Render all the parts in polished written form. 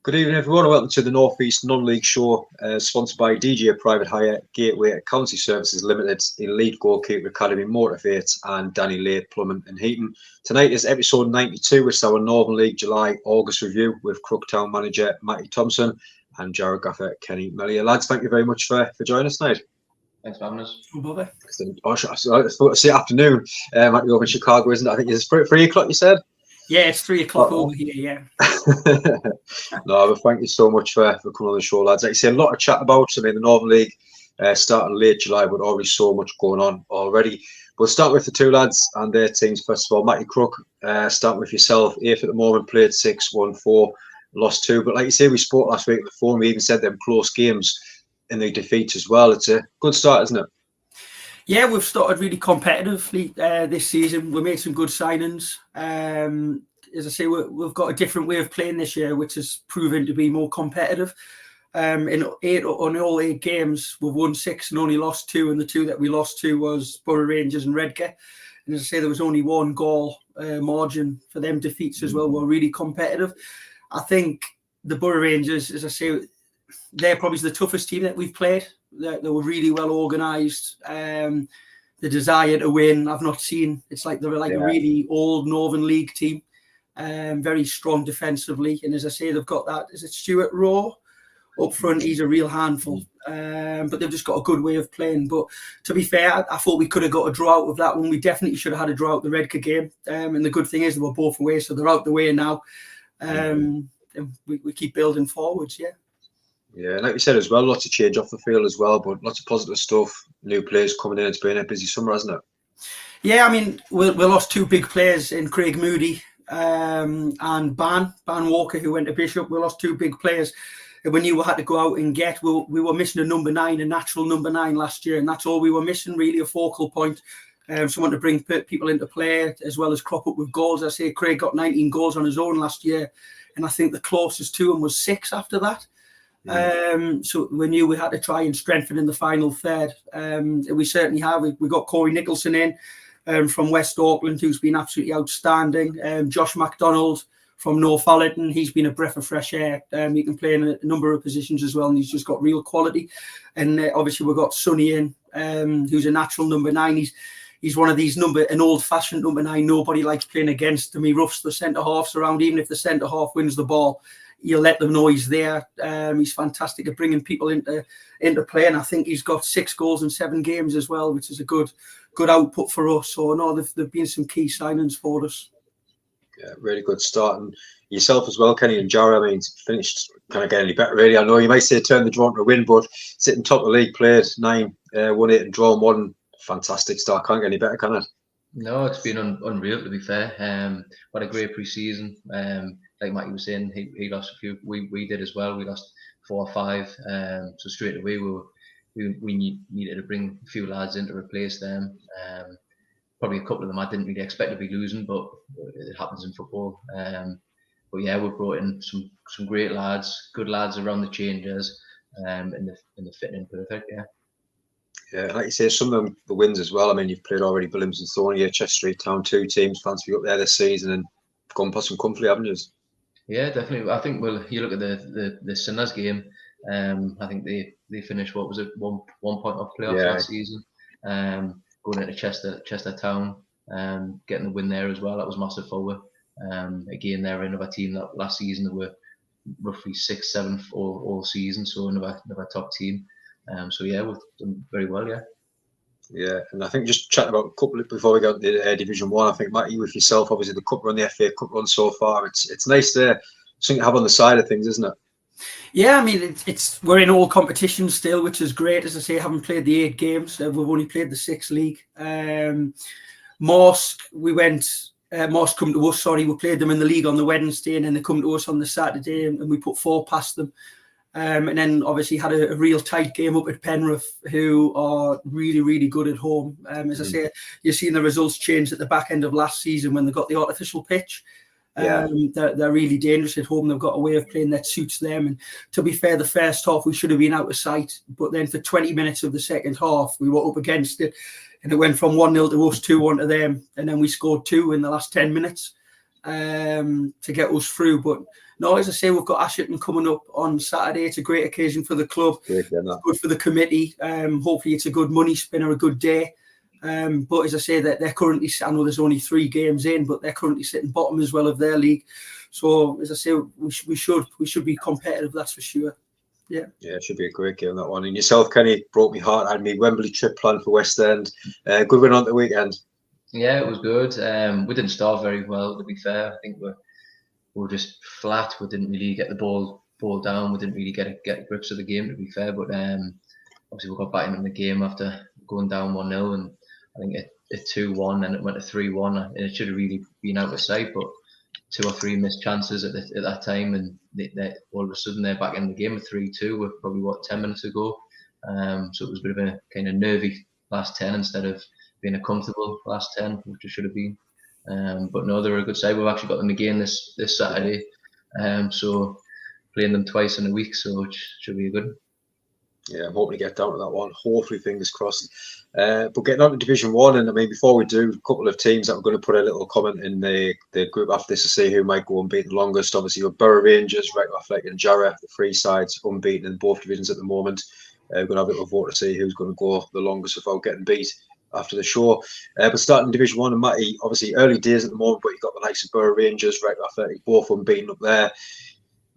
Good evening, everyone. Welcome to the North East Non-League Show, sponsored by DJ Private Hire, Gateway Accountancy Services Limited, Elite Goalkeeper Academy, Motivate, and Danny Lade Plumbing and Heating. Tonight is episode 92, which is our Northern League July-August review with Crooktown manager Matty Thompson and Jarrod Gaffer Kenny Mellier. Lads, thank you very much for joining us tonight. Thanks for having us. No bother. I thought to say afternoon. Matty over in Chicago, isn't it? I think it's 3 o'clock, you said? Yeah, it's 3 o'clock over here, yeah. No, but thank you so much for coming on the show, lads. Like you say, a lot of chat about. I mean, the Northern League starting late July, but already so much going on already. We'll start with the two lads and their teams. First of all, Matty Crook, starting with yourself. 8th at the moment, played 6, won 4, lost 2. But like you say, we spoke last week before, we even said them close games in the defeats as well. It's a good start, isn't it? Yeah, we've started really competitively this season. We made some good signings. As I say, we've got a different way of playing this year, which has proven to be more competitive. In all 8 games, we've won 6 and only lost 2, and the 2 that we lost to was Borough Rangers and Redcar. And as I say, there was only 1 goal margin for them defeats as well. We're really competitive. I think the Borough Rangers, as I say, they're probably the toughest team that we've played. They were really well organised. The desire to win, I've not seen. It's like they're like a really old Northern League team. Very strong defensively. And as I say, they've got that. Is it Stuart Rowe up front? He's a real handful. But they've just got a good way of playing. But to be fair, I thought we could have got a draw out of that one. We definitely should have had a draw out the Redcar game. And the good thing is they were both away, so they're out the way now. And we keep building forwards, yeah. Yeah, like you said as well, lots of change off the field as well, but lots of positive stuff. New players coming in. It's been a busy summer, hasn't it? Yeah, I mean, we lost 2 big players in Craig Moody and Ban Walker, who went to Bishop. We lost 2 big players. And we knew we had to go out and get. We were missing a number 9, a natural number 9 last year, and that's all we were missing, really, a focal point. Someone to bring people into play as well as crop up with goals. I say Craig got 19 goals on his own last year, and I think the closest to him was 6 after that. So we knew we had to try and strengthen in the final third. We certainly have. We got Corey Nicholson in from West Auckland, who's been absolutely outstanding. Josh MacDonald from Northallerton, he's been a breath of fresh air. He can play in a number of positions as well, and he's just got real quality. And obviously we've got Sonny in, who's a natural number 9. He's one of these an old-fashioned number 9 nobody likes playing against him. He roughs the centre-halves around. Even if the centre-half wins the ball, he'll let them know he's there. He's fantastic at bringing people into play, and I think he's got 6 goals in 7 games as well, which is a good output for us. So no, there've been some key signings for us. Yeah, really good start. And yourself as well, Kenny and Jarrod. I mean, finished kind of getting any better, really. I know you might say turn the draw into a win, but sitting top of the league, played 9, won 8 and drawn 1. Fantastic start. Can't get any better, can it? No, it's been unreal, to be fair. What a great pre-season. Like Matty was saying, he lost a few. We did as well. We lost 4 or 5. So straight away we needed to bring a few lads in to replace them. Probably a couple of them I didn't really expect to be losing, but it happens in football. But yeah, we brought in some great lads, good lads around the changes, and the fitting in perfect. Yeah. Yeah, like you say, some of them the wins as well. I mean, you've played already Billiams and Thorny, Chester Street Town, 2 teams fancy up there this season, and gone past some comfortably, haven't you? Yeah, definitely. I think you look at the Sinners game. I think they finished, what was it, one point off playoffs last season. Going into Chester Town, getting the win there as well. That was massive for us. Again, they're another team that last season they were roughly 6th, 7th all season, so another top team. So yeah, we've done very well, yeah. Yeah, and I think just chatting about a couple before we go to Division 1, I think, Matty, with yourself, obviously the Cup run, the FA Cup run so far, it's nice to something to have on the side of things, isn't it? Yeah, I mean, we're in all competitions still, which is great. As I say, I haven't played the 8 games. We've only played the 6th league. Morsk come to us, we played them in the league on the Wednesday, and then they come to us on the Saturday, and we put 4 past them. And then obviously had a real tight game up at Penrith, who are really, really good at home. As I say, you've seen the results change at the back end of last season when they got the artificial pitch. They're really dangerous at home. They've got a way of playing that suits them. And to be fair, the first half we should have been out of sight. But then for 20 minutes of the second half, we were up against it. And it went from 1-0 to us, 2-1 to them. And then we scored 2 in the last 10 minutes to get us through. But No, as I say, we've got Ashington coming up on Saturday. It's a great occasion for the club. Great, yeah, it's good for the committee. Hopefully it's a good money spinner, a good day. But as I say, that they're currently, I know there's only 3 games in, but they're currently sitting bottom as well of their league. So as I say, we should be competitive, that's for sure. Yeah, it should be a great game, that one. And yourself, Kenny, broke my heart. I had me Wembley trip planned for West End. Good win on the weekend. Yeah, it was good. We didn't start very well, to be fair. I think we were just flat. We didn't really get the ball down. We didn't really get grips of the game, to be fair. But obviously we got back in the game after going down 1-0, and I think it 2-1, and it went to 3-1, and it should have really been out of sight. But 2 or 3 missed chances at that time, and they all of a sudden they're back in the game at 3-2 with probably 10 minutes ago. So it was a bit of a kind of nervy last 10 instead of being a comfortable last 10, which it should have been. But no, they're a good side. We've actually got them again this Saturday, so playing them twice in a week, so it should be good. Yeah, I'm hoping to get down to that one. Hopefully, fingers crossed. But getting on to Division 1, and I mean, before we do, a couple of teams that we're going to put a little comment in the group after this to see who might go unbeaten the longest. Obviously, you've got Borough Rangers, Wrexham Athletic and Jarrah, the 3 sides unbeaten in both divisions at the moment. We're going to have a little vote to see who's going to go the longest without getting beat after the show. But starting Division 1, and Matty, obviously early days at the moment, but you've got the likes of Borough Rangers, Wrexham Athletic, both unbeaten up there.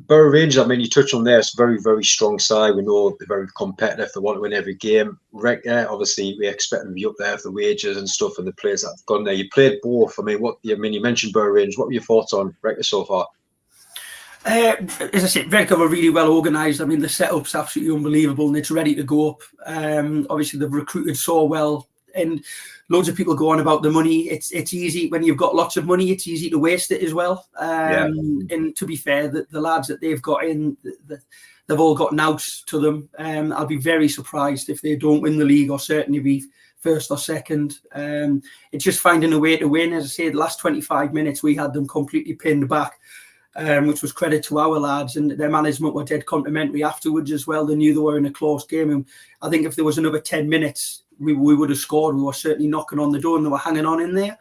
Borough Rangers, I mean, you touched on there, it's a very, very strong side. We know they're very competitive. They want to win every game. Obviously, we expect them to be up there for the wages and stuff, and the players that have gone there. You played both. I mean, you mentioned Borough Rangers. What were your thoughts on Wrexham so far? As I said, Wrexham are really well organised. I mean, the setup's absolutely unbelievable, and it's ready to go up. Obviously, they've recruited so well. And loads of people go on about the money. It's easy when you've got lots of money. It's easy to waste it as well. And to be fair, the lads that they've got in, they've all got nous to them. I'll be very surprised if they don't win the league, or certainly be first or second. It's just finding a way to win. As I say, the last 25 minutes we had them completely pinned back, which was credit to our lads, and their management were dead complimentary afterwards as well. They knew they were in a close game, and I think if there was another 10 minutes, we would have scored. We were certainly knocking on the door, and they were hanging on in there.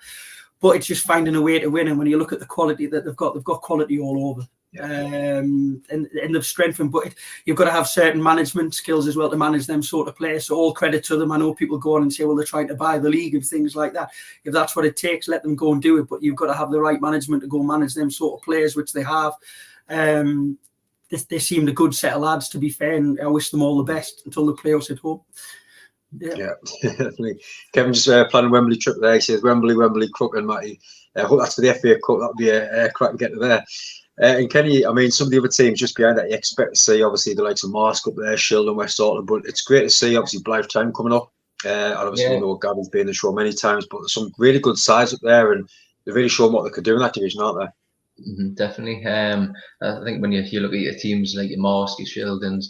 But it's just finding a way to win. And when you look at the quality that they've got quality all over. And they've strengthened. But you've got to have certain management skills as well to manage them sort of players. So all credit to them. I know people go on and say, well, they're trying to buy the league and things like that. If that's what it takes, let them go and do it. But you've got to have the right management to go manage them sort of players, which they have. They seemed a good set of lads, to be fair, and I wish them all the best until the playoffs at home. Yeah, definitely. Kevin just planning Wembley trip there. He says Wembley, Crook and Matty. I hope that's for the FA Cup. That'll be a crack to get to there. And Kenny, I mean, some of the other teams just behind that, you expect to see obviously the likes of Marsk up there, Shildon, West Auckland, but it's great to see obviously Blythe Town coming up. And obviously we know Gavin's been in the show many times, but there's some really good sides up there, and they've really shown what they could do in that division, aren't they? Definitely. I think when you look at your teams like your Marsk, your Shildons,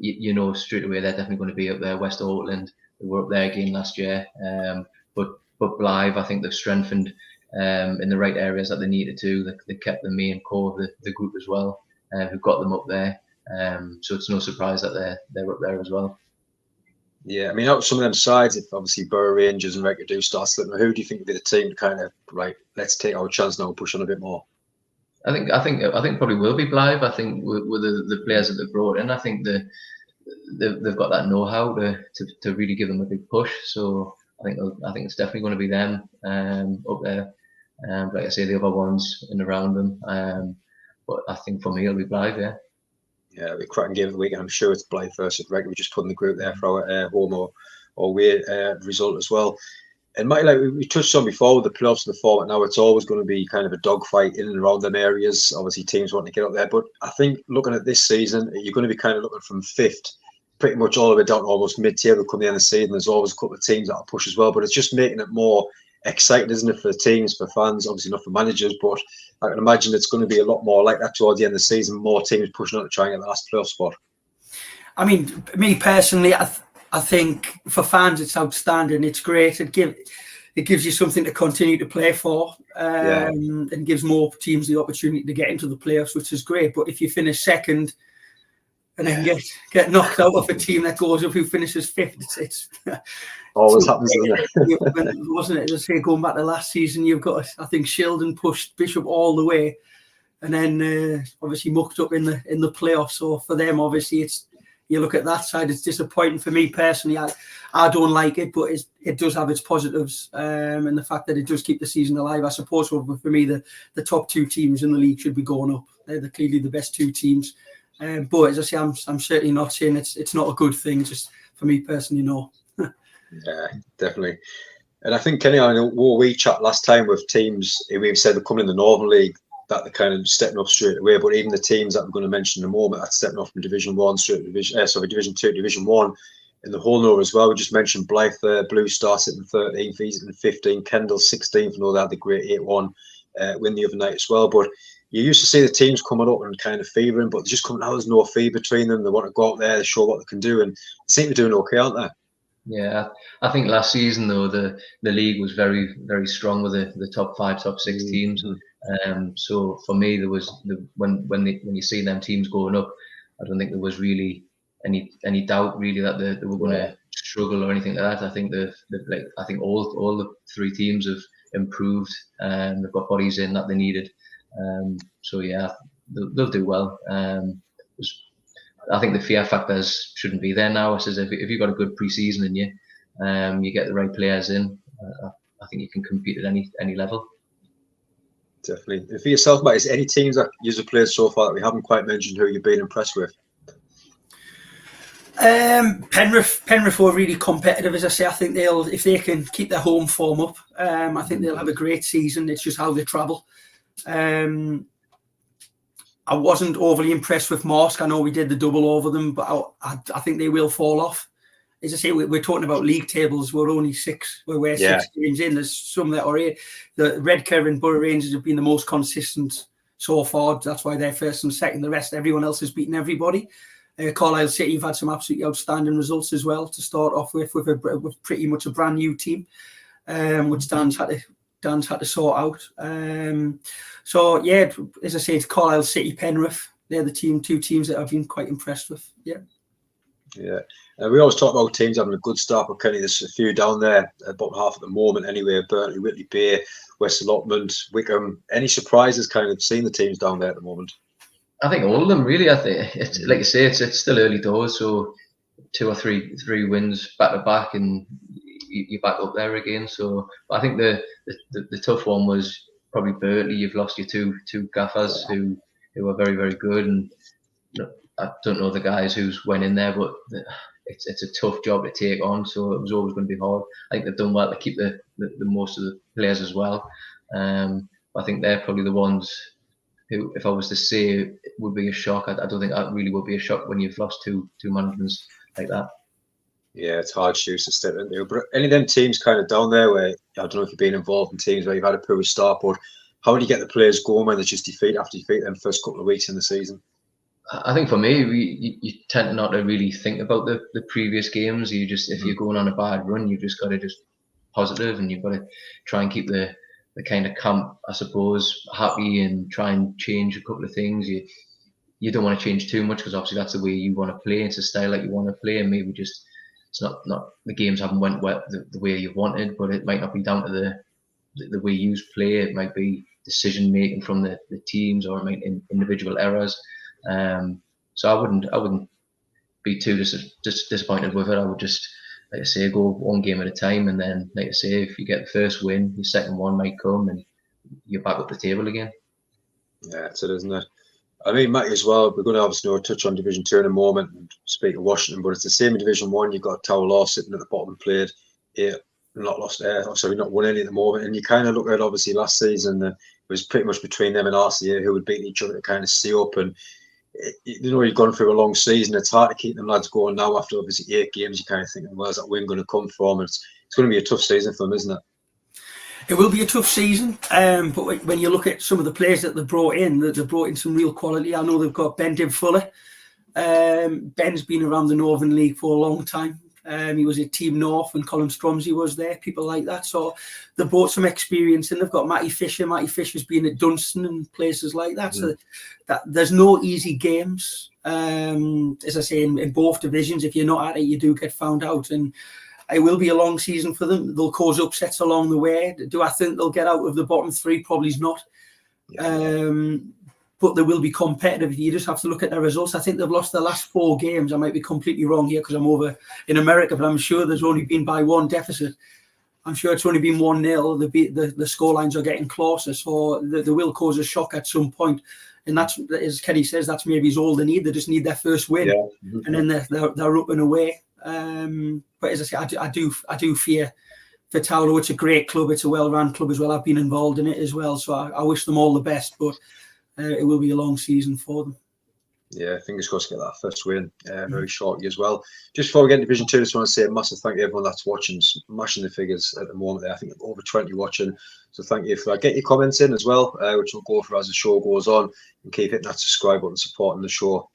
you know straight away they're definitely going to be up there. West Auckland, they were up there again last year, but Blythe, I think they've strengthened in the right areas that they needed to. They kept the main core of the group as well, who got them up there. So it's no surprise that they're up there as well. Yeah, I mean, out of some of them sides, if obviously Borough Rangers and Wrexham do start slipping, who do you think would be the team to kind of let's take our chance now and push on a bit more? I think probably will be Blythe. I think with the players that they've brought in, I think they've got that know-how to really give them a big push. So I think it's definitely going to be them up there. Like I say, the other ones in around them. But I think for me, it'll be Blythe. Yeah, it'll be a cracking game of the week, and I'm sure it's Blythe versus Wrexham. We're just putting the group there for our home or away result as well. And Matty, like we touched on before with the playoffs and the format, now it's always going to be kind of a dogfight in and around them areas. Obviously, teams want to get up there, but I think looking at this season, you're going to be kind of looking from 5th, pretty much all the way down to almost mid-table come the end of the season. There's always a couple of teams that will push as well, but it's just making it more exciting, isn't it, for teams, for fans, obviously not for managers, but I can imagine it's going to be a lot more like that towards the end of the season, more teams pushing on to try and get the last playoff spot. I mean, me personally, I think for fans it's outstanding. It's great. It gives you something to continue to play for, and gives more teams the opportunity to get into the playoffs, which is great. But if you finish second and then get knocked out of a team that goes up who finishes 5th, it's always happens, doesn't it? Wasn't it? As I say, going back to last season, you've got, I think Shildon pushed Bishop all the way, and then obviously mucked up in the playoffs. So for them, obviously, you look at that side, it's disappointing. For me personally, I don't like it, but it does have its positives, and the fact that it does keep the season alive. I suppose for me, the top 2 teams in the league should be going up. They're clearly the best 2 teams. But as I say, I'm certainly not saying it's not a good thing. Just for me personally, no. Yeah, definitely. And I think, Kenny, I know we chat last time with teams, we've said they're coming in the Northern League, that they're kind of stepping up straight away. But even the teams that we're going to mention in a moment, that's stepping up from Division 1 straight to Division 2, Division 1 in the whole North as well. We just mentioned Blythe there, Blue Star sitting 13th, he's in 15th, Kendall 16th. I know they had the great 8-1 win the other night as well. But you used to see the teams coming up and kind of fevering, but they're just coming out. There's no fever between them. They want to go out there, they show what they can do, and they seem to be doing okay, aren't they? Yeah, I think last season though the league was very, very strong with the top 5, top 6 teams. So for me, there was when you see them teams going up, I don't think there was really any doubt really that they were going to struggle or anything like that. I think I think all the 3 teams have improved and they've got bodies in that they needed. So yeah, they'll do well. I think the fear factors shouldn't be there now. It says if you've got a good pre-season in you, you get the right players in, I think you can compete at any level. Definitely. And for yourself, Matt, is any teams that you've played so far that we haven't quite mentioned who you've been impressed with? Penrith were really competitive, as I say. I think if they can keep their home form up, I think they'll have a great season. It's just how they travel. I wasn't overly impressed with Marsk. I know we did the double over them, but I think they will fall off. As I say, we're talking about league tables. We're only 6. We're 6 games in. There's some that are 8. The Redcar and Borough Rangers have been the most consistent so far. That's why they're first and second. The rest, everyone else has beaten everybody. Carlisle City have had some absolutely outstanding results as well to start off with pretty much a brand new team, which Dan's had to sort out. So yeah, as I say, it's Carlisle City, Penrith. They're the 2 teams that I've been quite impressed with. Yeah. Yeah. We always talk about teams having a good start, but Kenny, there's a few down there, bottom half at the moment anyway. Burnley, Whitley Bay, West Allotment, Wickham. Any surprises kind of seeing the teams down there at the moment? I think all of them really. I think it's like you say, it's still early doors, so 2 or 3 wins back to back, and you're back up there again. So I think the tough one was probably Burnley. You've lost your two gaffers who are very, very good, and I don't know the guys who's went in there, but it's a tough job to take on. So it was always going to be hard. I think they've done well to keep the most of the players as well. I think they're probably the ones who, if I was to say, it would be a shock. I don't think that really would be a shock when you've lost two managements like that. Yeah, it's hard shoes to step into. But any of them teams kind of down there where, I don't know if you've been involved in teams where you've had a poor start, but how do you get the players going when there's just defeat after defeat them first couple of weeks in the season? I think for me, you tend not to really think about the previous games. You just, if you're going on a bad run, you've just got to just positive, and you've got to try and keep the kind of camp, I suppose, happy, and try and change a couple of things. You don't want to change too much because obviously that's the way you want to play. It's a style that you want to play, and maybe just it's not the games haven't went well the way you wanted, but it might not be down to the way you play. It might be decision making from the teams, or it might be individual errors. So I wouldn't be too disappointed with it. I would just, like I say, go one game at a time, and then, like I say, if you get the first win, the second one might come, and you're back up the table again. Yeah, that's it, isn't it? I mean, Matty, as well, we're going to obviously touch on Division 2 in a moment and speak of Washington, but it's the same in Division 1. You've got Tower Law sitting at the bottom and played 8, not won any at the moment. And you kind of look at, obviously, last season, it was pretty much between them and RCA who would beat each other to kind of stay up. And, you've gone through a long season. It's hard to keep them lads going now after, obviously, 8 games. You're kind of thinking, where's that win going to come from? It's going to be a tough season for them, isn't it? It will be a tough season, but when you look at some of the players that they've brought in some real quality. I know they've got Ben Fuller. Ben's been around the Northern League for a long time. He was at Team North when Colin Stromsey was there, people like that. So they brought some experience in. They've got Matty Fisher. Matty Fisher's been at Dunstan and places like that. So that there's no easy games. As I say, in both divisions, if you're not at it, you do get found out. And it will be a long season for them. They'll cause upsets along the way. Do I think they'll get out of the bottom 3? Probably not. but they will be competitive. You just have to look at their results. I think they've lost their last 4 games. I might be completely wrong here because I'm over in America, but I'm sure there's only been by 1 deficit. I'm sure it's only been 1-0. The scorelines are getting closer, so they will cause a shock at some point. And that's, as Kenny says, that's maybe all they need. They just need their first win, and then they're up and away. But as I say, I do fear for Towlow. It's a great club. It's a well-run club as well. I've been involved in it as well, so I wish them all the best. But it will be a long season for them. Yeah, fingers crossed to get that first win very shortly as well. Just before we get into Division 2, I just want to say a massive thank you to everyone that's watching, smashing the figures at the moment there. I think over 20 watching, so thank you for that. Get your comments in as well, which we'll go for as the show goes on, and keep hitting that subscribe button, supporting the show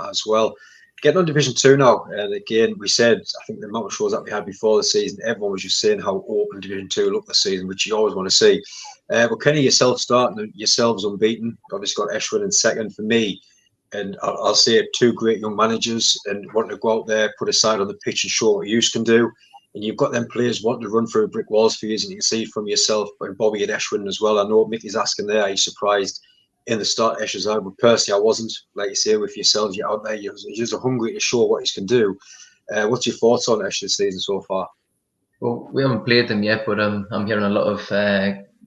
as well. Getting on Division 2 now, and again, we said, I think the amount of shows that we had before the season, everyone was just saying how open Division 2 looked this season, which you always want to see. But Kenny, yourselves unbeaten. Obviously got Eshwin in second for me. And I'll say 2 great young managers and wanting to go out there, put a side on the pitch and show what you can do. And you've got them players wanting to run through brick walls for you, and you can see from yourself and Bobby and Eshwin as well. I know Mickey's asking there, are you surprised in the start Eshwin's out? But personally, I wasn't. Like you say, with yourselves, you're out there, you're just hungry to show what you can do. What's your thoughts on Eshwin this season so far? Well, we haven't played them yet, but I'm hearing a lot of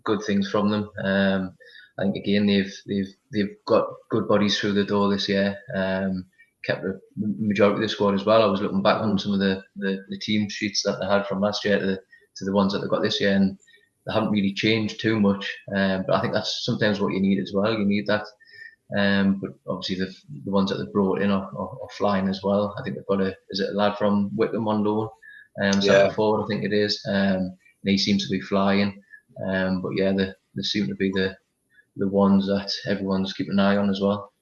good things from them. I think again they've got good bodies through the door this year. Kept the majority of the squad as well. I was looking back on some of the team sheets that they had from last year to the ones that they got this year, and they haven't really changed too much. But I think that's sometimes what you need as well. You need that. But obviously the ones that they've brought in are flying as well. I think they've got a lad from Wickham on loan, centre forward, I think it is. And he seems to be flying. But yeah, they seem to be the ones that everyone's keeping an eye on as well.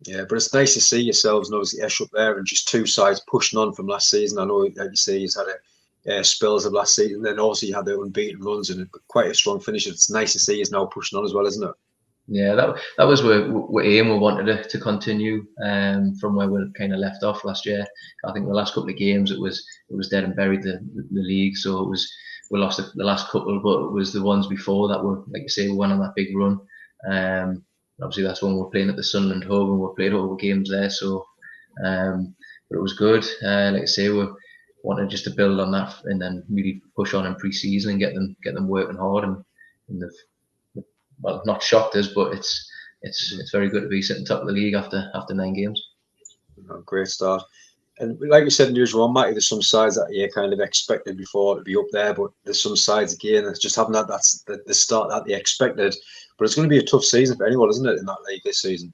Yeah, but it's nice to see yourselves and obviously Esh up there and just 2 sides pushing on from last season. I know, like you say, he's had spells of last season, then also you had the unbeaten runs and quite a strong finish. It's nice to see he's now pushing on as well, isn't it? Yeah, that was where aim we wanted to continue from where we kind of left off last year. I think the last couple of games it was dead and buried the league, so we lost the last couple, but it was the ones before that were, like you say, we went on that big run. Obviously that's when we were playing at the Sunderland home and we played all the games there, so but it was good. Like I say, we wanted just to build on that and then really push on in pre-season and get them working hard, and they've, well, not shocked us, but it's very good to be sitting top of the league after 9 games. Oh, great start. And like we said in the usual one, Matty, there's some sides that you kind of expected before to be up there, but there's some sides again that just haven't had the start that they expected. But it's going to be a tough season for anyone, isn't it, in that league this season?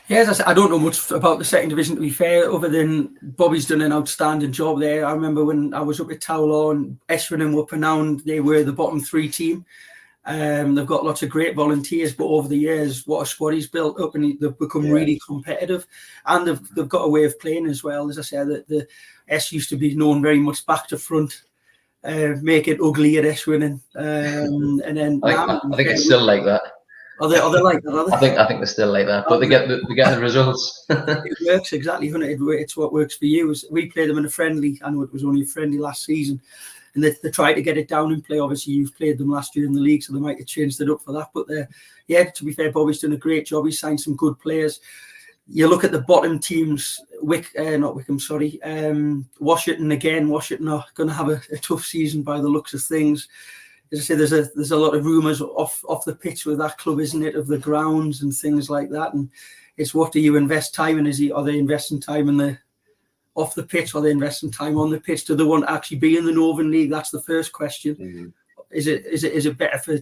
Yeah, as I said, I don't know much about the second division, to be fair, other than Bobby's done an outstanding job there. I remember when I was up at Towlow and Essendon were renowned, they were the bottom 3 team. They've got lots of great volunteers, but over the years, what a squad he's built up, and they've become really competitive, and they've got a way of playing as well. As I said, the S used to be known very much back to front, make it ugly at Eshwin, and then I think it's still like that. Are they like that? Are they? I think they're still like that, but they get the results. It works exactly, doesn't it? It's what works for you. We played them in a friendly. I know it was only a friendly last season. And they tried to get it down in play. Obviously, you've played them last year in the league, so they might have changed it up for that. But to be fair, Bobby's done a great job. He's signed some good players. You look at the bottom teams, Washington again. Washington are going to have a tough season by the looks of things. As I say, there's a lot of rumours off the pitch with that club, isn't it, of the grounds and things like that. And it's what do you invest time in? Are they investing time in the off the pitch, or they investing time on the pitch? Do they want to actually be in the Northern League? That's the first question. Mm-hmm. Is it better for a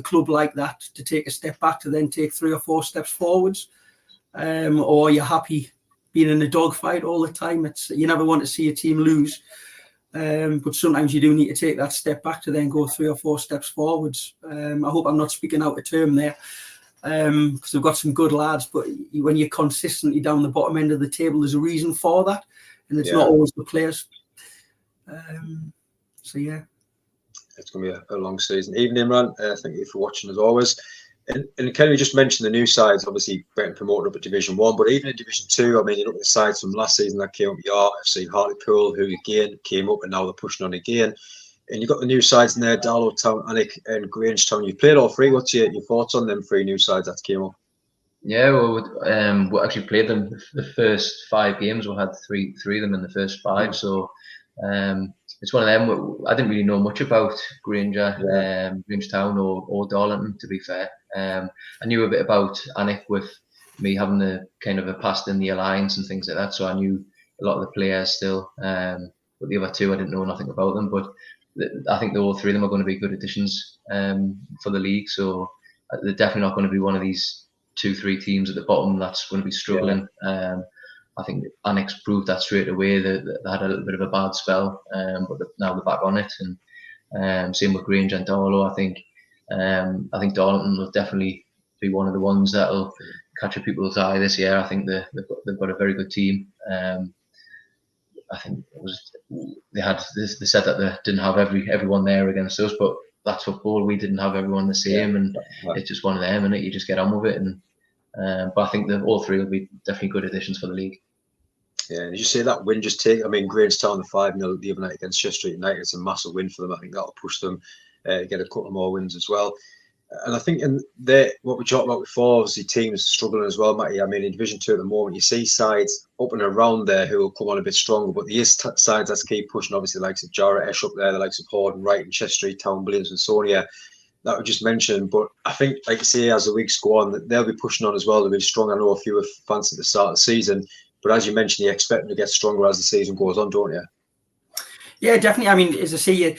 club like that to take a step back to then take 3 or 4 steps forwards, or are you happy being in a dogfight all the time? You never want to see a team lose, but sometimes you do need to take that step back to then go 3 or 4 steps forwards. I hope I'm not speaking out of term there, because we've got some good lads, but when you're consistently down the bottom end of the table, there's a reason for that. And it's not always the players. It's going to be a long season. Evening, Imran. Thank you for watching as always. And Kenny, we just mentioned the new sides, obviously getting promoted up at Division 1, but even in Division 2, I mean, you look at the sides from last season that came up, Yard, FC Hartlepool, who again came up and now they're pushing on again. And you've got the new sides in there, Darlow Town, Alnwick and Grangetown. You've played all 3. What's your thoughts on them 3 new sides that came up? Yeah, well, we actually played them the first 5 games. We had three of them in the first 5. So it's one of them. I didn't really know much about Granger, Grangertown or Darlington, to be fair. I knew a bit about Alnwick with me having the kind of a past in the Alliance and things like that. So I knew a lot of the players still. But the other 2, I didn't know nothing about them. But I think all 3 of them are going to be good additions for the league. So they're definitely not going to be one of these 2-3 teams at the bottom that's going to be struggling. I think Annex proved that straight away. They had a little bit of a bad spell, but now they're back on it. And same with Grange and Darlow. I think Darlington will definitely be one of the ones that'll catch people's eye this year. I think they've got a very good team. I think they said that they didn't have everyone there against us, but that's football. We didn't have everyone the same, and it's just one of them, and you just get on with it. And but I think that all 3 will be definitely good additions for the league. Yeah, and did you say that win just take? I mean, Grangestown, the 5-0 the other night against Chester United, it's a massive win for them. I think that'll push them get a couple more wins as well. And I think what we talked about before, obviously teams struggling as well, Matty. I mean, in Division 2 at the moment, you see sides up and around there who will come on a bit stronger, but there is sides that keep pushing, obviously, the likes of Jarrett Esh up there, the likes of Horden, Wright and Chester Town, Williams and Sonia, that we just mentioned. But I think, like you say, as the weeks go on, they'll be pushing on as well. They'll be strong. I know a few have fancied the start of the season, but as you mentioned, you expect them to get stronger as the season goes on, don't you? Yeah, definitely. I mean, as I say,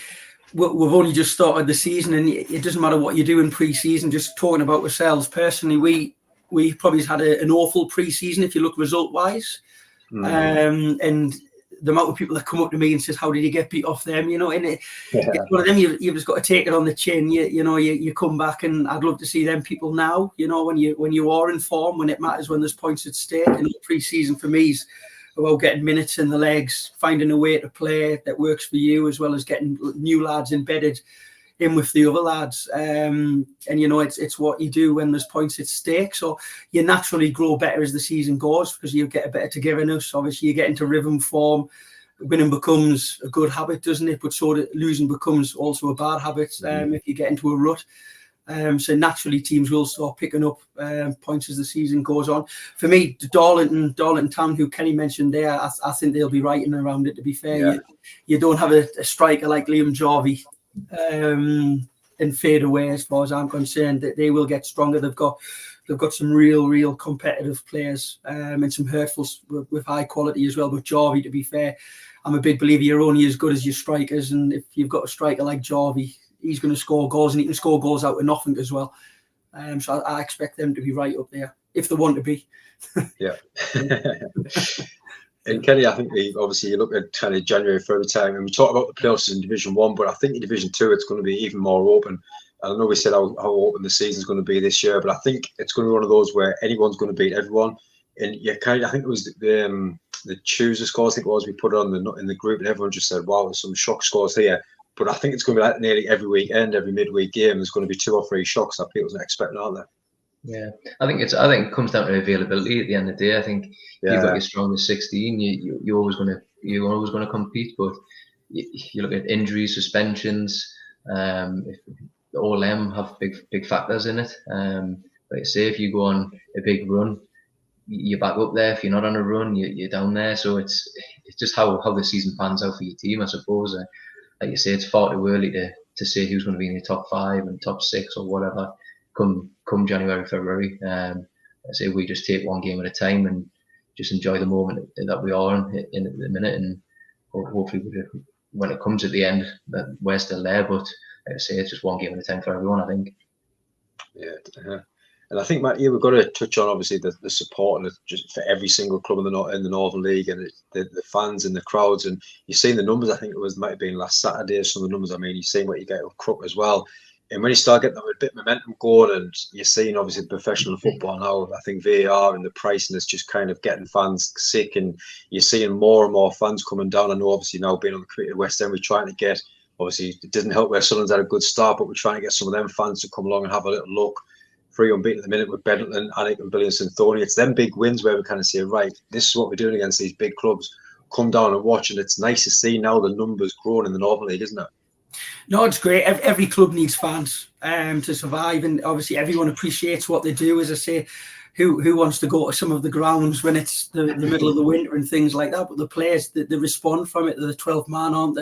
we've only just started the season, and it doesn't matter what you do in pre-season. Just talking about ourselves personally, we probably had an awful pre-season if you look result-wise, and the amount of people that come up to me and says, "How did you get beat off them?" You know, and it's one of them. You've just got to take it on the chin. You come back, and I'd love to see them people now. You know, when you are in form, when it matters, when there's points at stake. And pre-season for me is about getting minutes in the legs, finding a way to play that works for you, as well as getting new lads embedded in with the other lads. And it's what you do when there's points at stake. So you naturally grow better as the season goes, because you get a better togetherness. Obviously, you get into rhythm, form. Winning becomes a good habit, doesn't it? But losing becomes also a bad habit if you get into a rut. So naturally, teams will start picking up points as the season goes on. For me, Darlington Town, who Kenny mentioned there, I think they'll be right in around it. To be fair, you don't have a striker like Liam Jarvie and fade away. As far as I'm concerned, that they will get stronger. They've got some real competitive players and some hurtfuls with high quality as well. But Jarvie, to be fair, I'm a big believer you're only as good as your strikers, and if you've got a striker like Jarvie, he's going to score goals, and he can score goals out of nothing as well. So I expect them to be right up there if they want to be. Yeah. And Kenny, I think obviously you look at kind of January, February time, and we talk about the playoffs in Division 1, but I think in Division 2 it's going to be even more open. I don't know we said how open the season's going to be this year, but I think it's going to be one of those where anyone's going to beat everyone. And I think it was the Tuesday scores, I think it was, we put it on in the group, and everyone just said, wow, there's some shock scores here. But I think it's going to be like nearly every weekend, every midweek game, there's going to be 2 or 3 shocks that people's not expecting, aren't there? Yeah, I think it comes down to availability at the end of the day. I think you've got your strongest 16. You're always going to compete, but you look at injuries, suspensions. All them have big factors in it. Like I say, if you go on a big run, you're back up there. If you're not on a run, you're down there. So it's just how the season pans out for your team, I suppose. Like you say, it's far too early to say who's going to be in the top 5 and top 6 or whatever come January, February. I say we just take one game at a time and just enjoy the moment that we are in at the minute, and hopefully when it comes at the end that we're still there. But like I say, it's just one game at a time for everyone, I think. Yeah. And I think, Matt, we've got to touch on obviously the support and just for every single club in the Northern League, and the fans and the crowds. And you've seen the numbers. I think might have been last Saturday. Some of the numbers. I mean, you've seen what you get with Crook as well. And when you start getting that bit of momentum going, and you're seeing obviously professional football now, I think VAR and the pricing is just kind of getting fans sick, and you're seeing more and more fans coming down. I know obviously now being on the committee at West End, we're trying to get. Obviously, it doesn't help where Sunderland's had a good start, but we're trying to get some of them fans to come along and have a little look. 3 unbeaten at the minute with Bedlington, Alnwick and Billions and Thorny. It's them big wins where we kind of say, right, this is what we're doing against these big clubs. Come down and watch, and it's nice to see now the numbers growing in the Northern League, isn't it? No, it's great. Every club needs fans to survive, and obviously everyone appreciates what they do. As I say, who wants to go to some of the grounds when it's the middle of the winter and things like that? But the players, they respond from it. They're the 12th man, aren't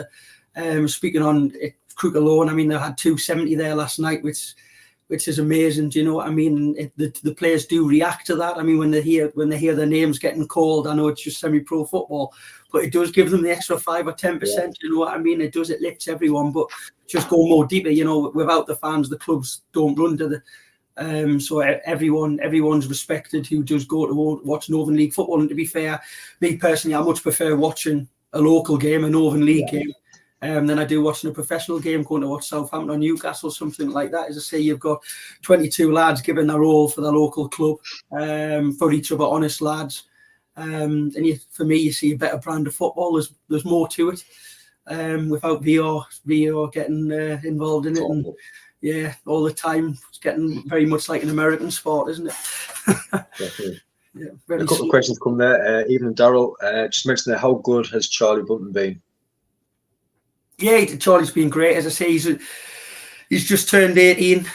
they? Speaking on Crook alone, I mean, they had 270 there last night, which is amazing. Do you know what I mean? The players do react to that. I mean, when they hear their names getting called, I know it's just semi-pro football, but it does give them the extra 5 or 10%. Yeah. You know what I mean? It lifts everyone. But just go more deeper. You know, without the fans, the clubs don't run to the. So everyone's respected who does go to watch Northern League football. And to be fair, me personally, I much prefer watching a local game, a Northern League game, than I do watching a professional game, going to watch Southampton or Newcastle, something like that. As I say, you've got 22 lads giving their all for their local club, for each other, honest lads. And for me, you see a better brand of football. There's more to it, without VR getting involved in it. And, yeah, all the time. It's getting very much like an American sport, isn't it? Definitely. Yeah, a couple of questions come there. Even Daryl just mentioned there, how good has Charlie Bunton been? Yeah, Charlie's been great. As I say, he's just turned 18.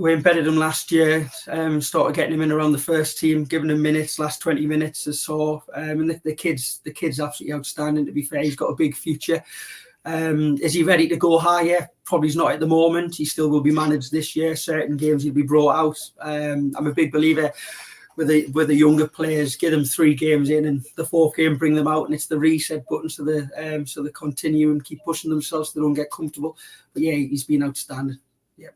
We embedded him last year. Started getting him in around the first team, giving him minutes, last 20 minutes or so. And the kid's absolutely outstanding. To be fair, he's got a big future. Is he ready to go higher? Probably not at the moment. He still will be managed this year. Certain games he'll be brought out. I'm a big believer with the younger players. Get them 3 games in, and the 4th game bring them out, and it's the reset button so they continue and keep pushing themselves so they don't get comfortable. But yeah, he's been outstanding. Yeah.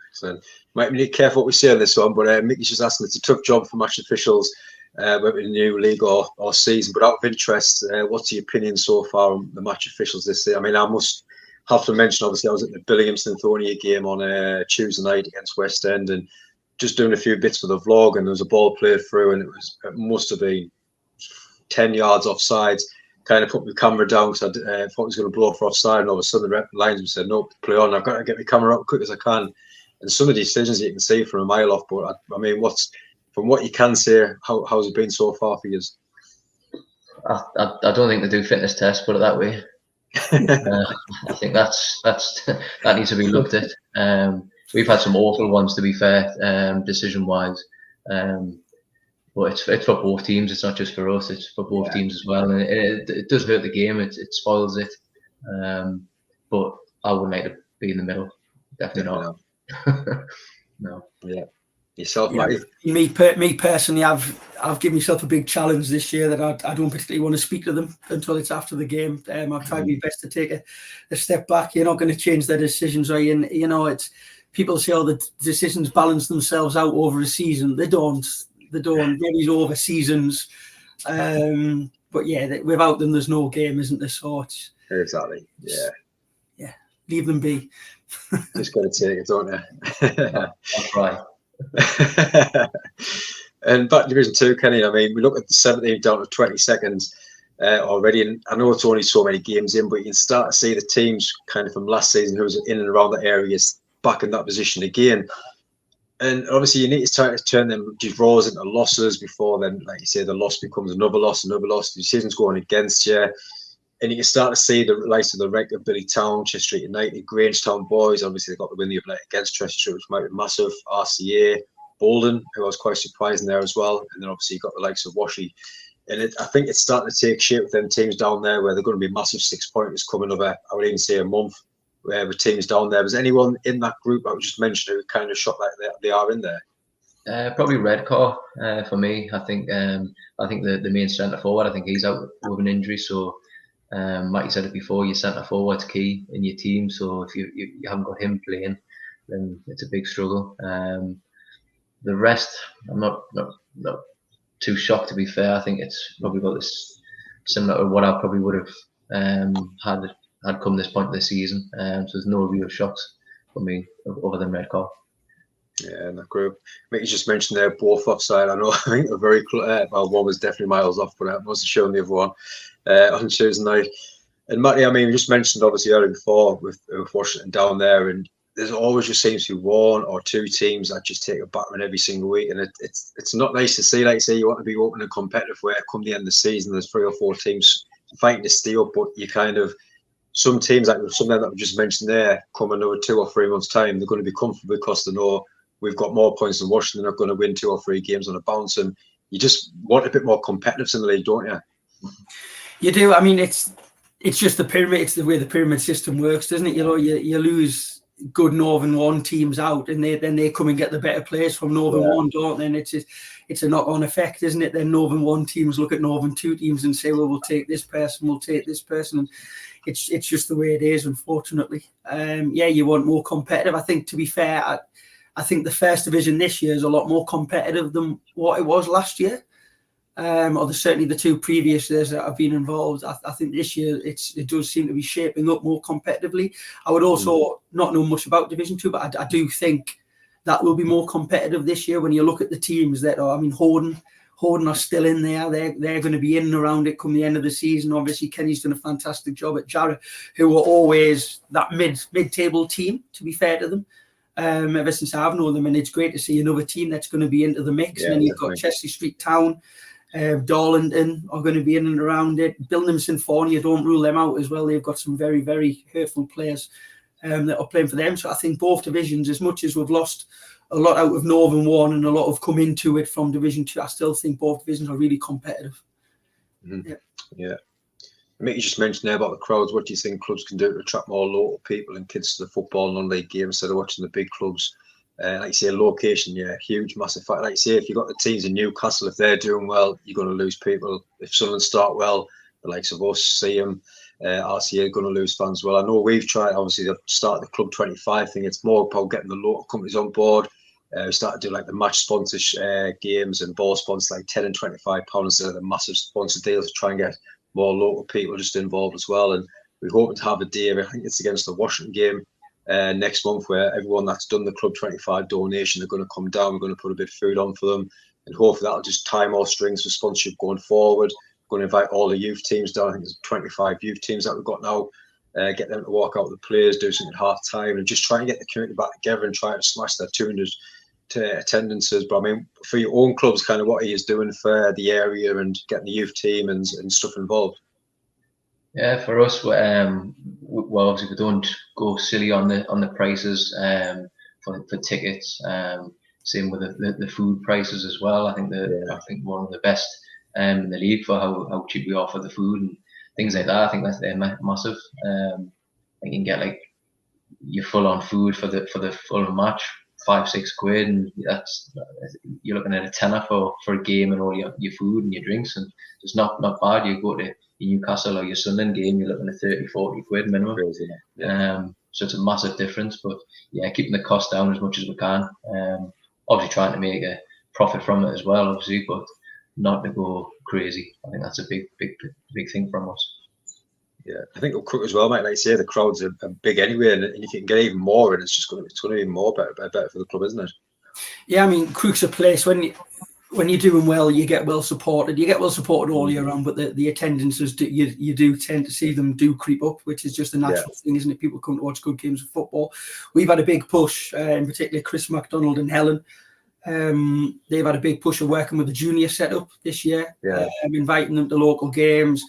Excellent. Might be careful what we say on this one, but Mickey's just asking. It's a tough job for match officials. Whether in the new league or season, but out of interest, what's your opinion so far on the match officials this year? I mean, I must have to mention, obviously, I was at the Billingham-Thonia game on Tuesday night against West End, and just doing a few bits for the vlog, and there was a ball played through, and it must have been 10 yards offside. Kind of put my camera down because I thought it was going to blow for offside, and all of a sudden the linesman said, "Nope, play on. I've got to get my camera up as quick as I can." And some of the decisions you can see from a mile off, but I mean, from what you can say, how's it been so far for you? I don't think they do fitness tests, put it that way. I think that needs to be looked at. We've had some awful ones, to be fair, decision-wise. But it's for both teams. It's not just for us. It's for both teams as well. And it does hurt the game. It spoils it. But I wouldn't like to be in the middle. Definitely not. No. Yeah. Yourself, yeah, me personally, I've given myself a big challenge this year that I don't particularly want to speak to them until it's after the game. I've tried my best to take a step back. You're not going to change their decisions, are you? You know, it's people say, "Oh, the decisions balance themselves out over a season." They don't. Maybe over seasons. But yeah, without them, there's no game, isn't there? So exactly. Yeah. Leave them be. Just got to take it, don't you? That's right. And back to Division 2, Kenny, I mean, we look at the 17th down to 20 seconds already, and I know it's only so many games in, but you can start to see the teams kind of from last season who was in and around that area back in that position again. And obviously you need to turn them draws into losses before then, like you say, the loss becomes another loss, the decision's going against you. And you can start to see the likes of the Wrecker, Billy Town, Chester Street United, Grangetown boys. Obviously, they got the win the other night against Chester Street, which might be massive. RCA, Bolden, who I was quite surprised in there as well. And then obviously you got the likes of Washy. And I think it's starting to take shape with them teams down there where they're going to be massive 6-pointers coming over, I would even say, a month with teams down there. Was anyone in that group I was just mentioned who kind of shot like they are in there? Probably Redcar for me. I think the main centre forward, I think he's out with an injury. So like you said it before, your centre forward's key in your team. So if you haven't got him playing, then it's a big struggle. The rest, I'm not too shocked, to be fair. I think it's probably got this similar to what I probably would have had come this point of the season. So there's no real shocks for me other than Redcar. Yeah, in that group. You just mentioned they're both offside. I know. I think they're very close. Well, one was definitely miles off, but I must have shown the other one on Tuesday night. And Matty, I mean, we just mentioned obviously earlier before with Washington down there, and there's always just seems to be one or two teams that just take a battering every single week, and it's not nice to see. Like you say, you want to be open and competitive where come the end of the season, there's 3 or 4 teams fighting to stay up, but you kind of some teams like some of them that we just mentioned there, come another 2 or 3 months time, they're going to be comfortable because they know we've got more points than Washington. They're not going to win 2 or 3 games on a bounce, and you just want a bit more competitiveness in the league, don't you? You do. I mean, it's just the pyramid. It's the way the pyramid system works, doesn't it? You know, you lose good Northern 1 teams out, and then they come and get the better players from Northern 1, don't they? And it's a knock-on effect, isn't it? Then Northern 1 teams look at Northern 2 teams and say, well, we'll take this person, we'll take this person. And it's just the way it is, unfortunately. Yeah, you want more competitive. I think, to be fair, I think the first division this year is a lot more competitive than what it was last year. Or certainly the 2 previous years that I've been involved. I think this year it does seem to be shaping up more competitively. I would also not know much about Division 2, but I do think that will be more competitive this year when you look at the teams that are, I mean, Horden are still in there. They're going to be in and around it come the end of the season. Obviously, Kenny's done a fantastic job at Jarrett, who were always that mid-table team, to be fair to them. Ever since I've known them, and it's great to see another team that's going to be into the mix. Yeah, and then you've got Chesley Street Town, Darlington are going to be in and around it. Bilnham Symphonia, don't rule them out as well. They've got some very, very hurtful players that are playing for them. So I think both divisions, as much as we've lost a lot out of Northern 1 and a lot have come into it from Division 2, I still think both divisions are really competitive. Yeah. Mick, you just mentioned there about the crowds. What do you think clubs can do to attract more local people and kids to the football non-league games instead of watching the big clubs? Like you say, location, huge, massive factor. Like you say, if you've got the teams in Newcastle, if they're doing well, you're going to lose people. If Sunderland start well, the likes of us, see them, RCA are going to lose fans as well. I know we've tried, obviously, to start the Club 25 thing. It's more about getting the local companies on board. We started doing like the match sponsorship games and ball sponsors, like £10 and £25 instead of the massive sponsor deals to try and get more local people just involved as well. And we're hoping to have a day, I think it's against the Washington game, next month, where everyone that's done the Club 25 donation, they're going to come down. We're going to put a bit of food on for them, and hopefully that'll just tie more strings for sponsorship going forward. We're going to invite all the youth teams down. I think there's 25 youth teams that we've got now. Get them to walk out with the players, do something at half time, and just try and get the community back together and try to smash that 200 attendances. But I mean, for your own clubs, kind of what are you doing for the area and getting the youth team and stuff involved? Yeah, for us, well, obviously we don't go silly on the prices for tickets. Same with the food prices as well. I think I think one of the best in the league for how cheap we offer the food and things like that. I think they're massive. You can get like your full on food for the full match, £5-6 quid, and you're looking at a tenner for a game and all your food and your drinks, and it's not bad. You go to your Newcastle or your Sunderland game, you're looking at 30-40 quid minimum. Crazy, So it's a massive difference, but yeah, keeping the cost down as much as we can. Obviously trying to make a profit from it as well, obviously, but not to go crazy. I think that's a big thing from us. Yeah, I think it'll cook as well, mate. Like you say, the crowds are big anyway, and if you can get even more, and it's going to be more better for the club, isn't it? Yeah, I mean, Crook's a place when you're doing well, you get well supported. You get well supported all year round, but the attendances you do tend to see them do creep up, which is just a natural thing, isn't it? People come to watch good games of football. We've had a big push, in particular Chris MacDonald and Helen. They've had a big push of working with the junior setup this year, inviting them to local games.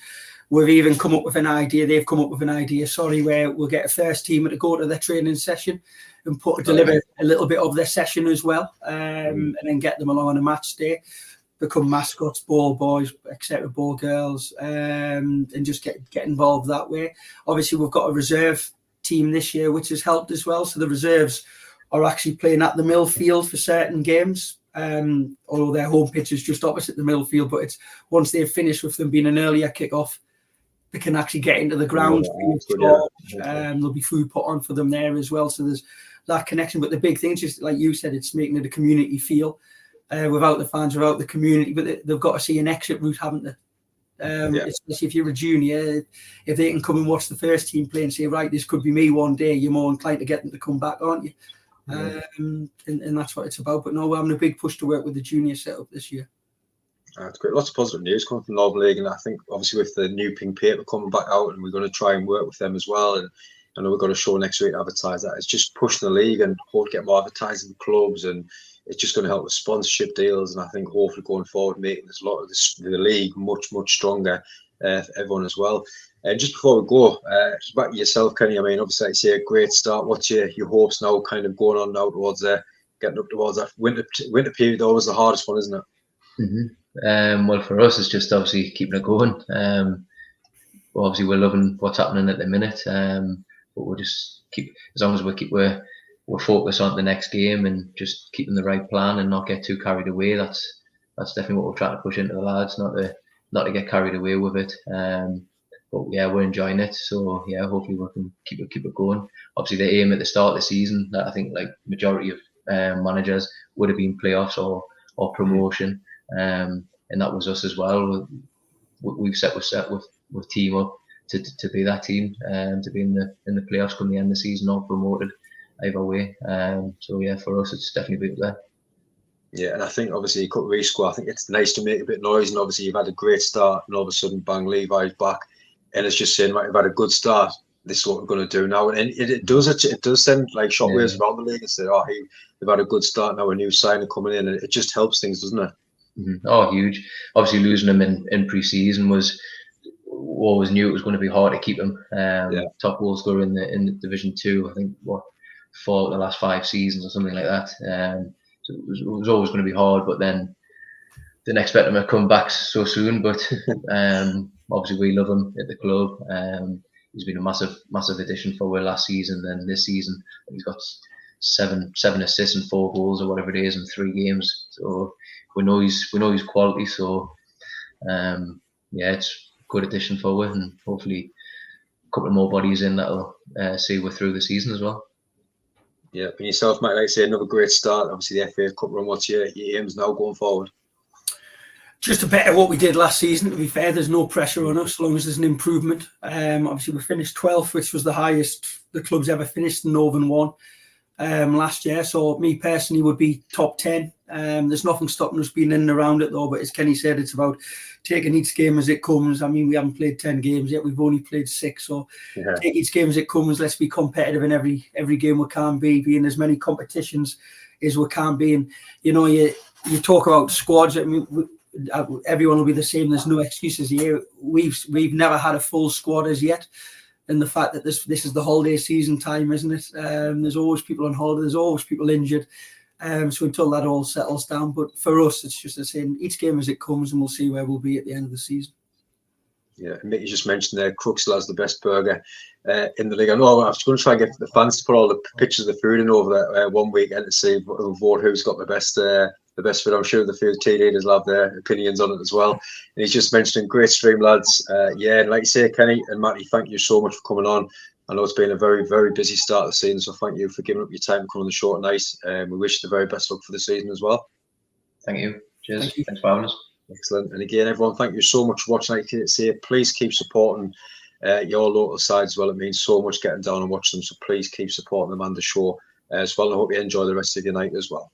We've even come up with an idea. They've come up with an idea, where we'll get a first teamer to go to their training session and deliver a little bit of their session as well, and then get them along on a match day, become mascots, ball boys, etc., ball girls, and just get involved that way. Obviously, we've got a reserve team this year, which has helped as well. So the reserves are actually playing at the Mill Field for certain games. Although their home pitch is just opposite the Mill Field, but it's once they've finished with them being an earlier kick-off, they can actually get into the ground. There'll be food put on for them there as well. So there's that connection. But the big thing is just, like you said, it's making it a community feel. Without the fans, without the community, but they've got to see an exit route, haven't they? Especially if you're a junior, if they can come and watch the first team play and say, right, this could be me one day, you're more inclined to get them to come back, aren't you? And that's what it's about. But no, we're having a big push to work with the junior setup this year. That's great. Lots of positive news coming from Northern League, and I think obviously with the new pink paper coming back out, and we're going to try and work with them as well. And I know we've got a show next week to advertise that. It's just pushing the league and hopefully get more advertising clubs, and it's just going to help with sponsorship deals. And I think hopefully going forward, making this lot of the league much stronger for everyone as well. And just before we go, just back to yourself, Kenny. I mean, obviously, I say a great start. What's your hopes now, kind of going on now towards the getting up towards that winter period, always the hardest one, isn't it? Well, for us, it's just obviously keeping it going. Obviously, we're loving what's happening at the minute, but we'll just keep, as long as we're focused on the next game and just keeping the right plan and not get too carried away. That's definitely what we're trying to push into the lads, not to get carried away with it. But yeah, we're enjoying it. So yeah, hopefully we can keep it going. Obviously, the aim at the start of the season, that I think like majority of managers would have been playoffs or promotion, and that was us as well. We've set with team up to be that team, to be in the playoffs come the end of the season or promoted either way. So yeah, for us it's definitely been there. Yeah, and I think obviously you cut rescore. I think it's nice to make a bit of noise, and obviously you've had a great start, and all of a sudden, bang, Levi's back, and it's just saying, right, we've had a good start. This is what we're going to do now, and it does send like shockwaves around the league and say, oh, hey, they've had a good start now, a new signing coming in, and it just helps things, doesn't it? Oh, huge! Obviously, losing him in pre-season was always knew it was going to be hard to keep him. Top goal scorer in the Division 2, I think, for the last 5 seasons or something like that. So it was always going to be hard, but then didn't expect him to come back so soon. But obviously we love him at the club. He's been a massive addition for last season and this season. He's got seven assists and 4 goals or whatever it is in 3 games. So we know he's quality. So yeah, it's a good addition forward, and hopefully a couple of more bodies in that'll see we're through the season as well. Yeah, and yourself, mate, like I say, another great start. Obviously, the FA Cup run. What's your aims now going forward? Just to better what we did last season. To be fair, there's no pressure on us as long as there's an improvement. Obviously, we finished 12th, which was the highest the club's ever finished in Northern 1 last year. So me personally would be top 10. There's nothing stopping us being in and around it though. But as Kenny said, it's about taking each game as it comes. I mean, we haven't played 10 games yet. We've only played 6. So take each game as it comes. Let's be competitive in every game we can be in as many competitions as we can be. And you know, you talk about squads. I mean, everyone will be the same. There's no excuses here. We've never had a full squad as yet. And the fact that this is the holiday season time, isn't it? There's always people on holiday. There's always people injured. So until that all settles down. But for us, it's just the same. Each game as it comes, and we'll see where we'll be at the end of the season. Yeah, Mick, you just mentioned there, Cruxel has the best burger in the league. I know I was going to try and get the fans to put all the pictures of the food in over there one weekend to see vote who's got the best food. I'm sure the food team leaders will have their opinions on it as well. And he's just mentioning great stream, lads. Yeah, and like you say, Kenny and Matty, thank you so much for coming on. I know it's been a very, very busy start of the season, so thank you for giving up your time and coming on the show tonight. We wish you the very best luck for the season as well. Thank you. Cheers. Thank you. Thanks for having us. Excellent. And again, everyone, thank you so much for watching. Like I say, please keep supporting your local sides as well. It means so much getting down and watching them, so please keep supporting them and the show as well. I hope you enjoy the rest of your night as well.